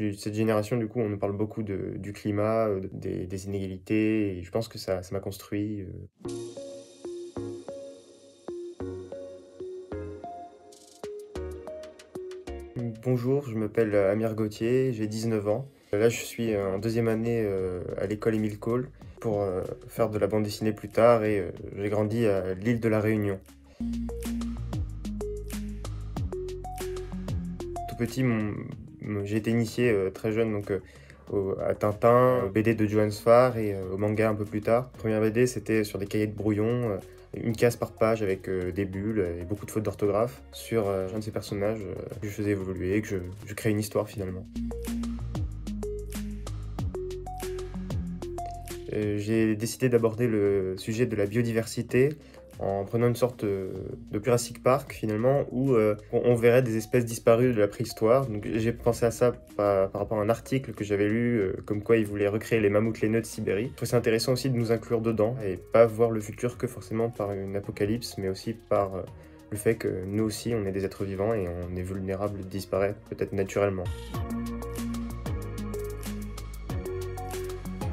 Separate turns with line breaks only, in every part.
suis de cette génération, du coup, on nous parle beaucoup du climat, des inégalités et je pense que ça m'a construit. Bonjour, je m'appelle Amir Gauthier, j'ai 19 ans. Là, je suis en deuxième année à l'école Émile Cole pour faire de la bande dessinée plus tard et j'ai grandi à l'île de la Réunion. Tout petit, j'ai été initié très jeune donc, à Tintin, au BD de Johannes Farr et au manga un peu plus tard. La première BD, c'était sur des cahiers de brouillon, une case par page avec des bulles et beaucoup de fautes d'orthographe sur un de ces personnages que je faisais évoluer, que je créais une histoire finalement. J'ai décidé d'aborder le sujet de la biodiversité en prenant une sorte de Jurassic Park finalement où on verrait des espèces disparues de la préhistoire. Donc j'ai pensé à ça par rapport à un article que j'avais lu comme quoi ils voulaient recréer les mammouths laineux de Sibérie. Je trouve ça intéressant aussi de nous inclure dedans et pas voir le futur que forcément par une apocalypse mais aussi par le fait que nous aussi on est des êtres vivants et on est vulnérable de disparaître peut-être naturellement.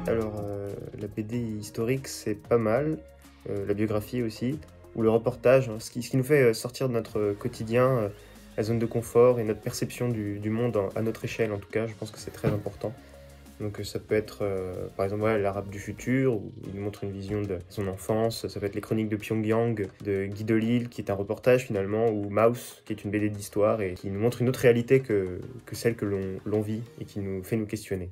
Alors, la BD historique, c'est pas mal, la biographie aussi, ou le reportage, hein, ce qui nous fait sortir de notre quotidien, la zone de confort et notre perception du monde à notre échelle en tout cas, je pense que c'est très important. Donc ça peut être par exemple voilà, l'Arabe du futur, où il nous montre une vision de son enfance, ça peut être les chroniques de Pyongyang de Guy Delisle, qui est un reportage finalement, ou Mouse, qui est une BD d'histoire et qui nous montre une autre réalité que celle que l'on vit et qui nous fait nous questionner.